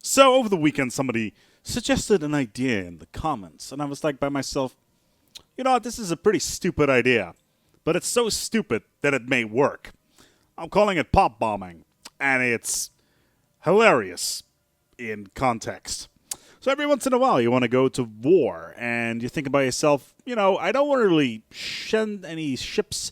So over the weekend, somebody suggested an idea in the comments, and I was like by myself, you know what, this is a pretty stupid idea, but it's so stupid that it may work. I'm calling it pop bombing, and it's hilarious in context. So every once in a while, you want to go to war, and you think about yourself, you know, I don't want to really send any ships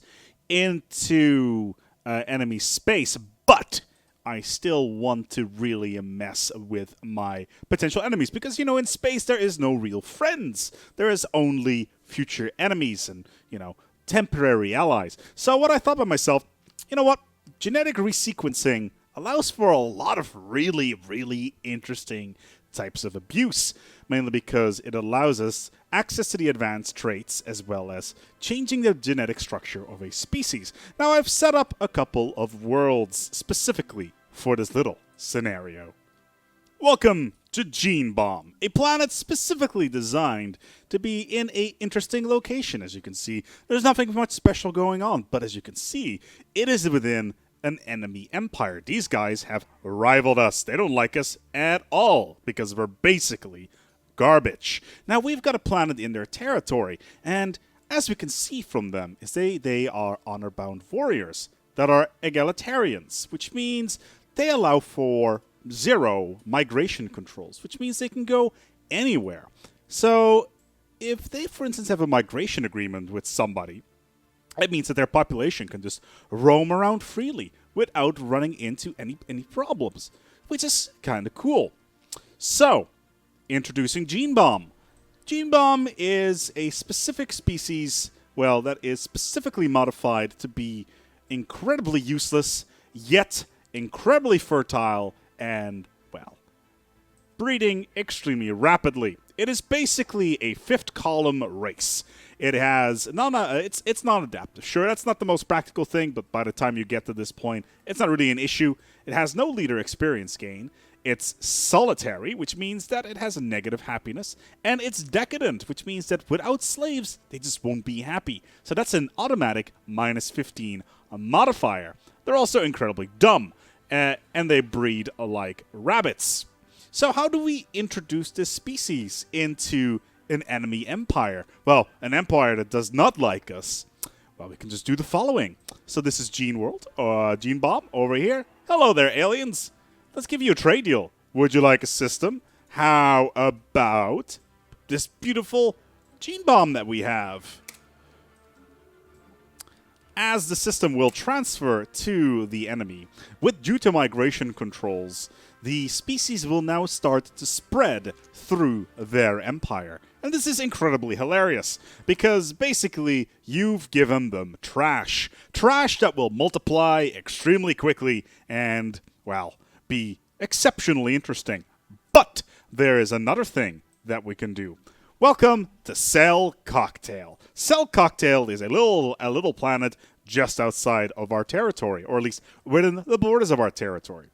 into enemy space, but I still want to really mess with my potential enemies. Because, you know, in space, there is no real friends. There is only future enemies and, you know, temporary allies. So what I thought by myself, you know what? Genetic resequencing allows for a lot of really, really interesting types of abuse, mainly because it allows us access to the advanced traits as well as changing the genetic structure of a species. Now, I've set up a couple of worlds specifically for this little scenario. Welcome to Gene Bomb, a planet specifically designed to be in an interesting location. As you can see, there's nothing much special going on, but as you can see, it is within an enemy empire. These guys have rivaled us. They don't like us at all because we're basically garbage. Now, we've got a planet in their territory, and as we can see from them, is they are honor-bound warriors that are egalitarians, which means they allow for zero migration controls, which means they can go anywhere. So if they, for instance, have a migration agreement with somebody, it means that their population can just roam around freely without running into any problems, which is kind of cool. So, introducing Gene Bomb. Gene Bomb is a specific species, well, that is specifically modified to be incredibly useless, yet incredibly fertile and, well, breeding extremely rapidly. It is basically a fifth column race. It has it's non-adaptive. Sure, that's not the most practical thing, but by the time you get to this point, it's not really an issue. It has no leader experience gain. It's solitary, which means that it has a negative happiness, and it's decadent, which means that without slaves, they just won't be happy. So that's an automatic -15 modifier. They're also incredibly dumb, and they breed like rabbits. So how do we introduce this species into an enemy empire? Well, an empire that does not like us. Well, we can just do the following. So this is Gene World, Gene Bomb over here. Hello there, aliens. Let's give you a trade deal. Would you like a system? How about this beautiful Gene Bomb that we have? As the system will transfer to the enemy, due to migration controls, the species will now start to spread through their empire. And this is incredibly hilarious, because basically you've given them trash. Trash that will multiply extremely quickly and, well, be exceptionally interesting. But there is another thing that we can do. Welcome to Cell Cocktail. Cell Cocktail is a little planet just outside of our territory, or at least within the borders of our territory.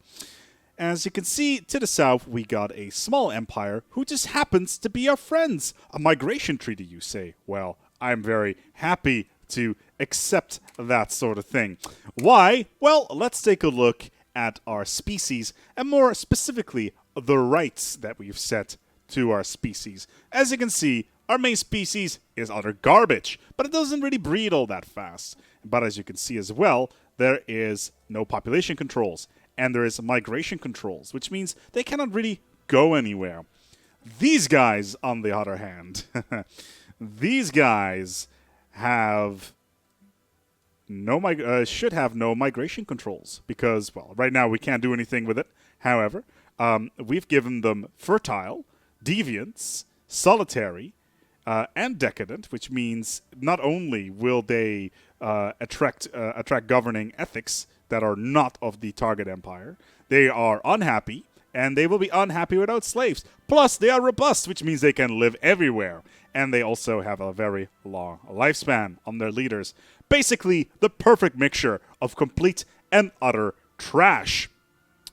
As you can see, to the south, we got a small empire who just happens to be our friends. A migration treaty, you say? Well, I'm very happy to accept that sort of thing. Why? Well, let's take a look at our species, and more specifically, the rights that we've set to our species. As you can see, our main species is utter garbage, but it doesn't really breed all that fast. But as you can see as well, there is no population controls, and there is migration controls, which means they cannot really go anywhere. These guys, on the other hand, these guys have should have no migration controls, because, well, right now we can't do anything with it. However, we've given them fertile, deviants, solitary, and decadent, which means not only will they attract governing ethics that are not of the target empire, they are unhappy, and they will be unhappy without slaves. Plus, they are robust, which means they can live everywhere, and they also have a very long lifespan on their leaders. Basically, the perfect mixture of complete and utter trash.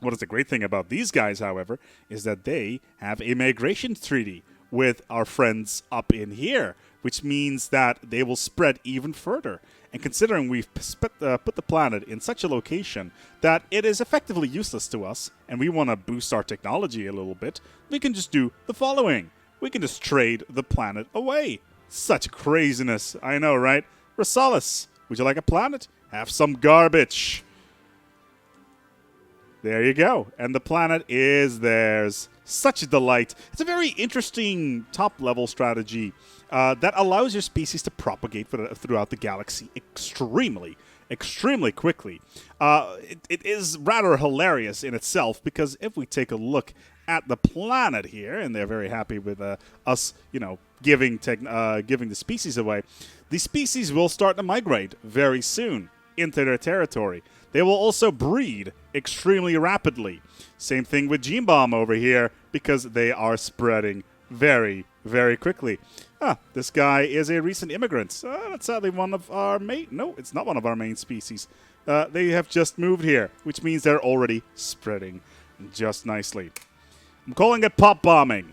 What is the great thing about these guys, however, is that they have a migration treaty with our friends up in here, which means that they will spread even further. And considering we've put the planet in such a location that it is effectively useless to us, and we want to boost our technology a little bit, we can just do the following. We can just trade the planet away. Such craziness. I know, right? Rosales, would you like a planet? Have some garbage. There you go. And the planet is theirs. Such a delight. It's a very interesting top-level strategy that allows your species to propagate throughout the galaxy extremely quickly. It is rather hilarious in itself, because if we take a look at the planet here, and they're very happy with us, giving the species away, the species will start to migrate very soon into their territory. They will also breed extremely rapidly. Same thing with Gene Bomb over here, because they are spreading very, very quickly. This guy is a recent immigrant. That's sadly one of our main... No, it's not one of our main species. They have just moved here, which means they're already spreading just nicely. I'm calling it pop bombing.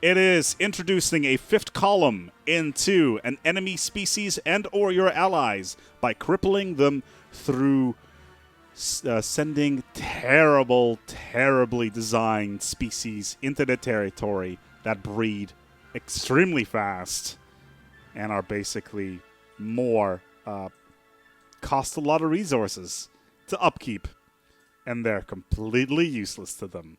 It is introducing a fifth column into an enemy species and or your allies by crippling them through sending terribly designed species into their territory that breed extremely fast and are basically cost a lot of resources to upkeep, and they're completely useless to them.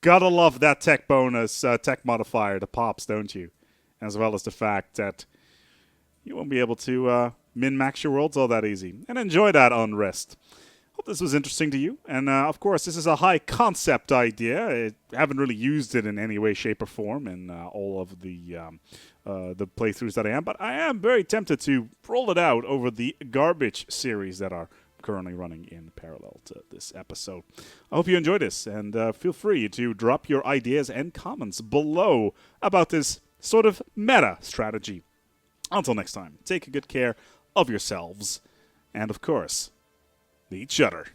Gotta love that tech bonus, tech modifier to pops, don't you? As well as the fact that you won't be able to min-max your worlds all that easy. And enjoy that unrest. Hope this was interesting to you. And, of course, this is a high-concept idea. I haven't really used it in any way, shape, or form in all of the playthroughs that I am. But I am very tempted to roll it out over the garbage series that are currently running in parallel to this episode. I hope you enjoyed this, and feel free to drop your ideas and comments below about this sort of meta strategy. Until next time, take good care of yourselves, and of course, each other.